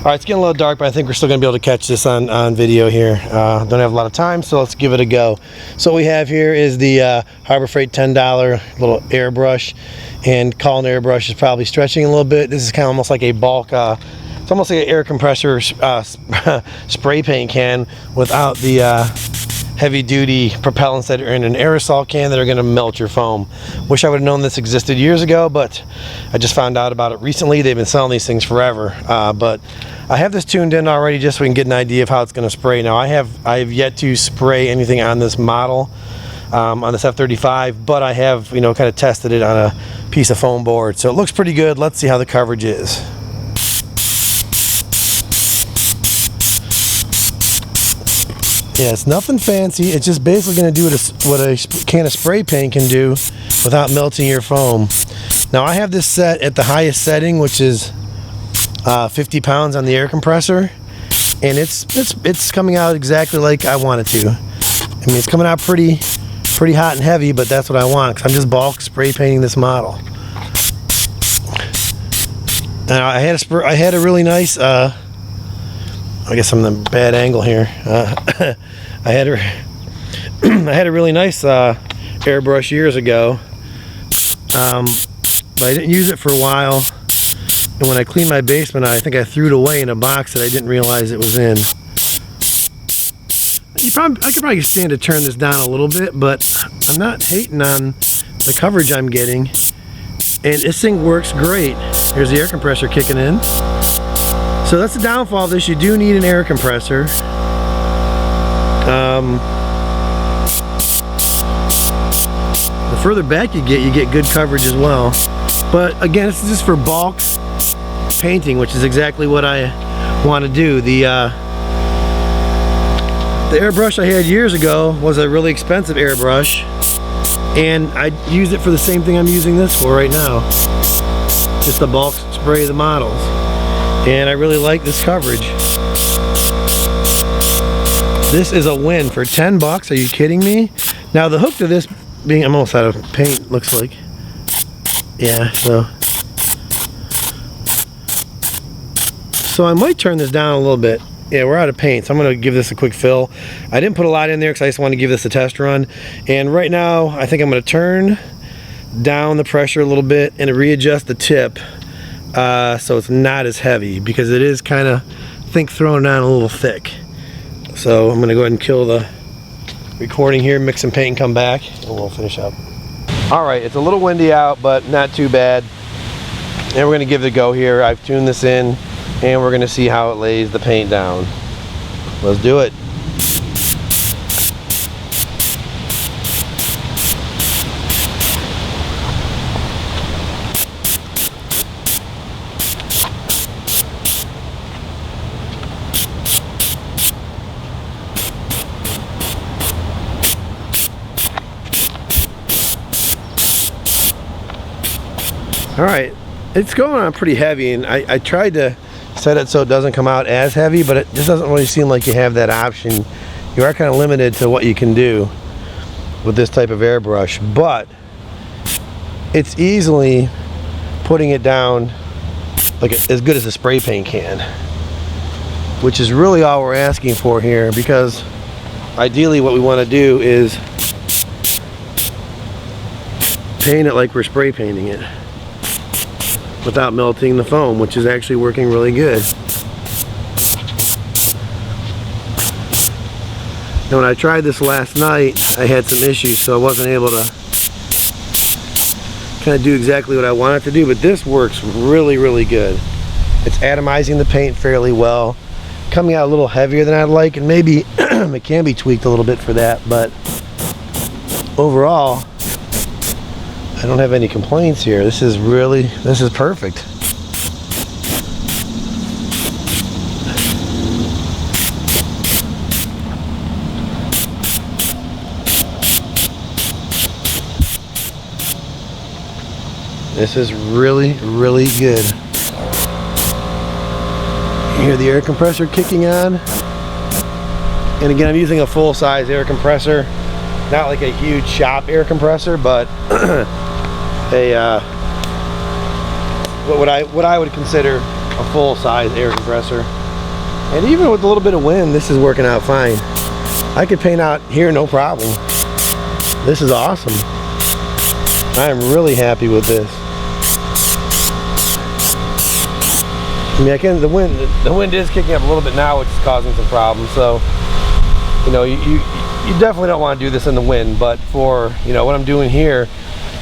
Alright, it's getting a little dark, but I think we're still going to be able to catch this on video here. Don't have a lot of time, so let's give it a go. So what we have here is the Harbor Freight $10 little airbrush, and calling airbrush is probably stretching a little bit. This is kind of almost like a bulk, it's almost like an air compressor spray paint can without the heavy-duty propellants that are in an aerosol can that are going to melt your foam. Wish I would have known this existed years ago, but I just found out about it recently. They've been selling these things forever, but I have this tuned in already just so we can get an idea of how it's going to spray. Now I have yet to spray anything on this model, on this F-35, but I have, you know, kind of tested it on a piece of foam board, so it looks pretty good. Let's see how the coverage is. Yeah, it's nothing fancy. It's just basically going to do what a can of spray paint can do without melting your foam. Now I have this set at the highest setting, which is 50 pounds on the air compressor, and it's coming out exactly like I want it to. I mean, it's coming out pretty hot and heavy, but that's what I want because I'm just bulk spray painting this model. Now I had a really nice. I guess I'm in a bad angle here. I had a really nice airbrush years ago, but I didn't use it for a while. And when I cleaned my basement, I think I threw it away in a box that I didn't realize it was in. I could probably stand to turn this down a little bit, but I'm not hating on the coverage I'm getting. And this thing works great. Here's the air compressor kicking in. So that's the downfall of this. You do need an air compressor. The further back you get good coverage as well. But again, this is just for bulk painting, which is exactly what I want to do. The airbrush I had years ago was a really expensive airbrush, and I used it for the same thing I'm using this for right now. Just the bulk spray of the models. And I really like this coverage. This is a win for 10 bucks. Are you kidding me? Now the hook to this being, I'm almost out of paint, looks like. Yeah, so I might turn this down a little bit. Yeah, we're out of paint, so I'm gonna give this a quick fill. I didn't put a lot in there because I just want to give this a test run. And right now, I think I'm gonna turn down the pressure a little bit and readjust the tip. So it's not as heavy, because it is kind of, I think, thrown on a little thick. So I'm going to go ahead and kill the recording here, mix some paint and come back, and we'll finish up. Alright, it's a little windy out, but not too bad. And we're going to give it a go here. I've tuned this in, and we're going to see how it lays the paint down. Let's do it. Alright, it's going on pretty heavy, and I tried to set it so it doesn't come out as heavy, but it just doesn't really seem like you have that option. You are kind of limited to what you can do with this type of airbrush, but it's easily putting it down like as good as a spray paint can, which is really all we're asking for here, because ideally what we want to do is paint it like we're spray painting it without melting the foam, which is actually working really good. Now when I tried this last night, I had some issues, so I wasn't able to kind of do exactly what I wanted to do, but this works really, really good. It's atomizing the paint fairly well, coming out a little heavier than I'd like, and maybe it can be tweaked a little bit for that, but overall, I don't have any complaints here. This is perfect. This is really, really good. You hear the air compressor kicking on. And again, I'm using a full-size air compressor. Not like a huge shop air compressor, but what I would consider a full-size air compressor. And even with a little bit of wind, this is working out fine. I could paint out here no problem. This is awesome. I am really happy with this. I mean, the wind is kicking up a little bit now, which is causing some problems. So, you know, you definitely don't want to do this in the wind. But for, you know, what I'm doing here,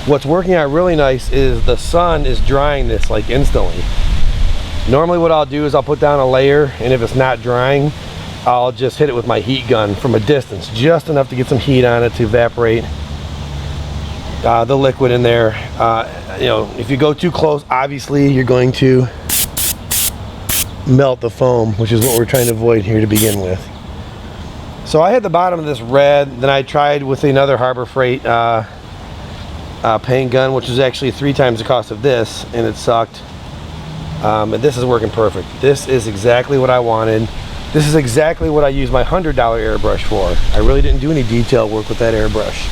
what's working out really nice is the sun is drying this like instantly. Normally what I'll do is I'll put down a layer, and if it's not drying, I'll just hit it with my heat gun from a distance, just enough to get some heat on it to evaporate the liquid in there. You know, if you go too close, obviously you're going to melt the foam, which is what we're trying to avoid here to begin with. So I had the bottom of this red, then I tried with another Harbor Freight paint gun, which was actually 3 times the cost of this, and it sucked. And this is working perfect. This is exactly what I wanted. This is exactly what I used my $100 airbrush for. I really didn't do any detail work with that airbrush.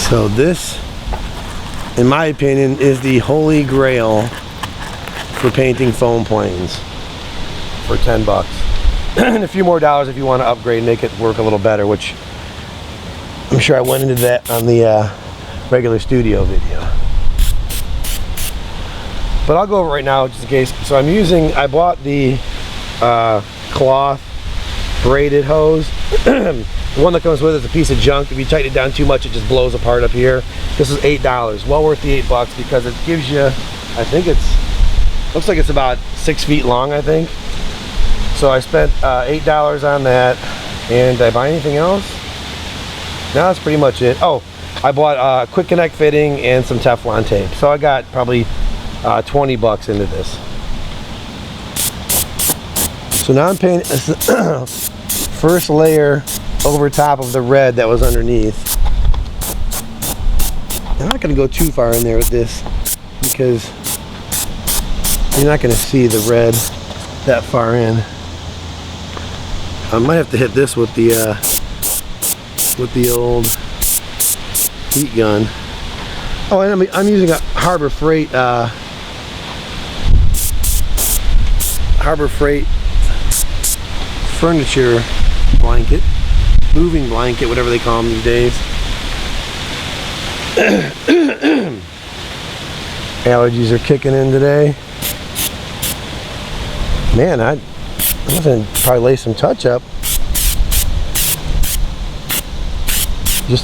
So this, in my opinion, is the holy grail for painting foam planes for 10 bucks. And a few more dollars if you want to upgrade and make it work a little better, which I'm sure I went into that on the regular studio video. But I'll go over it right now just in case. So I bought the cloth braided hose. The one that comes with it is a piece of junk. If you tighten it down too much, it just blows apart up here. This is $8. Well worth the 8 bucks because it gives you, I think looks like it's about 6 feet long, I think. So I spent $8 on that. And did I buy anything else? No, that's pretty much it. Oh, I bought a quick connect fitting and some Teflon tape. So I got probably 20 bucks into this. So now I'm painting first layer over top of the red that was underneath. I'm not going to go too far in there with this because you're not going to see the red that far in. I might have to hit this with the old heat gun. Oh, and I'm using a Harbor Freight furniture blanket, moving blanket, whatever they call them these days. Allergies are kicking in today. Man, I'm gonna probably lay some touch up. You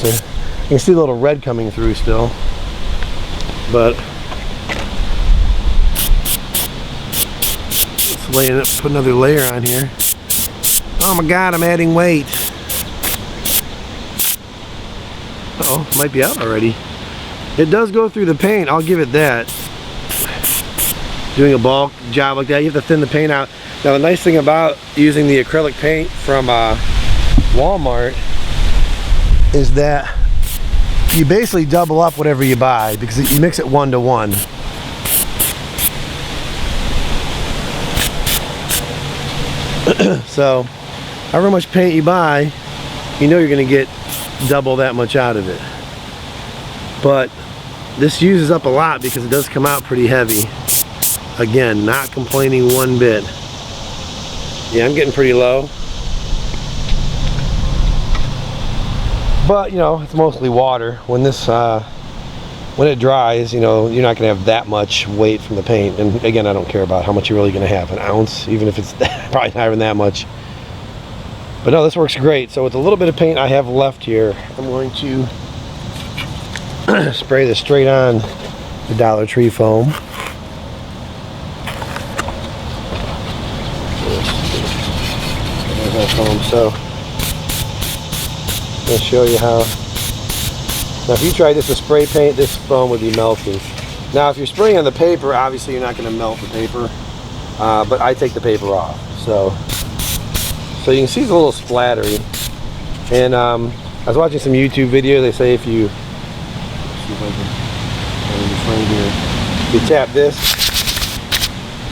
can see a little red coming through still, but let's lay it up, put another layer on here. Oh my God, I'm adding weight. Uh-oh, it might be out already. It does go through the paint, I'll give it that. Doing a bulk job like that, you have to thin the paint out. Now the nice thing about using the acrylic paint from Walmart is that you basically double up whatever you buy because you mix it 1-to-1. So however much paint you buy, you know you're going to get double that much out of it. But this uses up a lot because it does come out pretty heavy. Again, not complaining one bit. Yeah, I'm getting pretty low. But, you know, it's mostly water. When this, when it dries, you know, you're not going to have that much weight from the paint. And again, I don't care about how much you're really going to have. An ounce, even if it's probably not even that much. But no, this works great. So with a little bit of paint I have left here, I'm going to spray this straight on the Dollar Tree foam. So I'm going to show you how. Now if you tried this with spray paint, this foam would be melting. Now if you're spraying on the paper, obviously you're not going to melt the paper, but I take the paper off. So you can see it's a little splattery. And I was watching some YouTube video. They say if you, see if I can find here, if you tap this,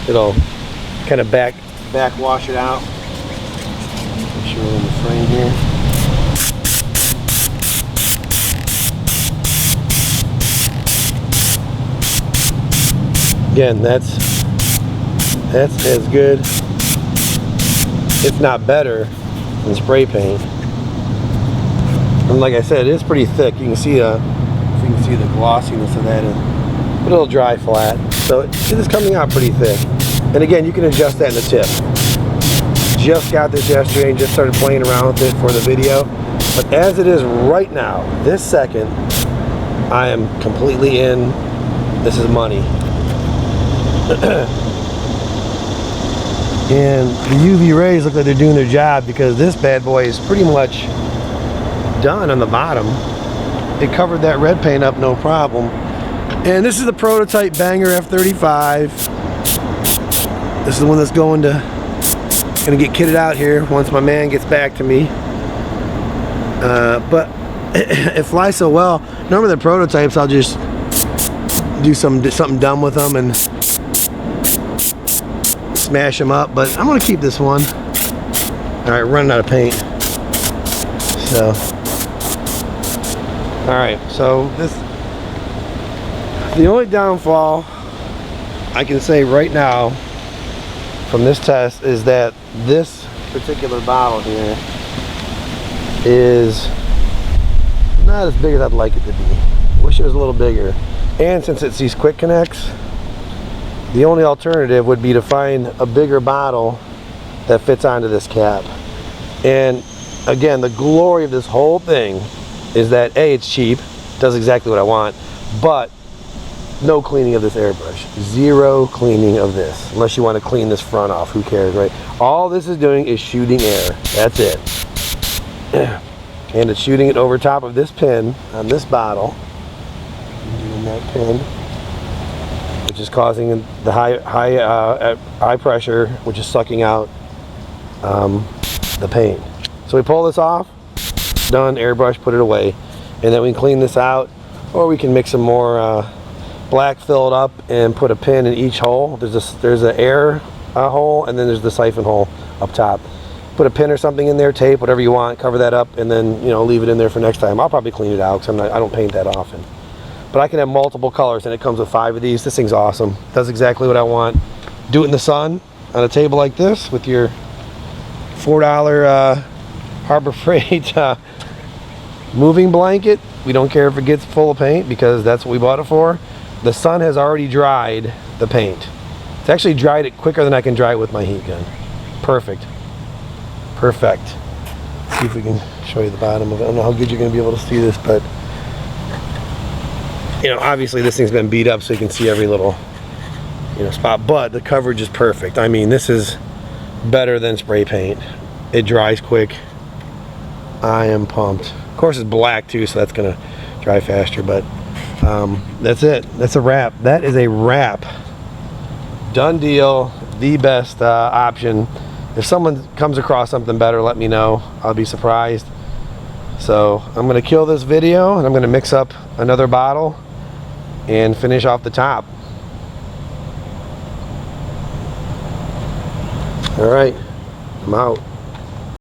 it'll kind of back wash it out. Make sure we're in the frame here. Again, that's as good, if not better, than spray paint. And like I said, it is pretty thick. You can see the glossiness of that, but it'll dry flat. So it is coming out pretty thick. And again, you can adjust that in the tip. Just got this yesterday and just started playing around with it for the video. But as it is right now, this second, I am completely in. This is money. And the UV rays look like they're doing their job, because this bad boy is pretty much done on the bottom. It covered that red paint up no problem. And this is the prototype Banger F35. This is the one that's gonna get kitted out here once my man gets back to me. But it flies so well. Normally the prototypes, I'll just do something dumb with them and smash them up, but I'm gonna keep this one. All right, running out of paint. So, all right, so the only downfall I can say right now from this test is that this particular bottle here is not as big as I'd like it to be. Wish it was a little bigger. And since it's these quick connects, the only alternative would be to find a bigger bottle that fits onto this cap. And again, the glory of this whole thing is that A, it's cheap, does exactly what I want, but no cleaning of this airbrush. Zero cleaning of this. Unless you want to clean this front off, who cares, right? All this is doing is shooting air. That's it. And it's shooting it over top of this pin on this bottle. Doing that pin, which is causing the high pressure, which is sucking out the paint. So we pull this off, done, airbrush, put it away, and then we can clean this out, or we can mix some more black, fill it up, and put a pin in each hole. There's an air hole, and then there's the siphon hole up top. Put a pin or something in there, tape, whatever you want, cover that up, and then leave it in there for next time. I'll probably clean it out because I don't paint that often. But I can have multiple colors, and it comes with 5 of these. This thing's awesome. Does exactly what I want. Do it in the sun on a table like this with your $4 Harbor Freight moving blanket. We don't care if it gets full of paint because that's what we bought it for. The sun has already dried the paint. It's actually dried it quicker than I can dry it with my heat gun. Perfect. Perfect. See if we can show you the bottom of it. I don't know how good you're going to be able to see this, but obviously this thing's been beat up so you can see every little spot, but the coverage is perfect. I mean, this is better than spray paint. It dries quick. I am pumped. Of course it's black too, so that's gonna dry faster, but that's it. That's a wrap. That is a wrap. Done deal. The best option. If someone comes across something better, let me know. I'll be surprised. So I'm gonna kill this video and I'm gonna mix up another bottle and finish off the top. All right, I'm out.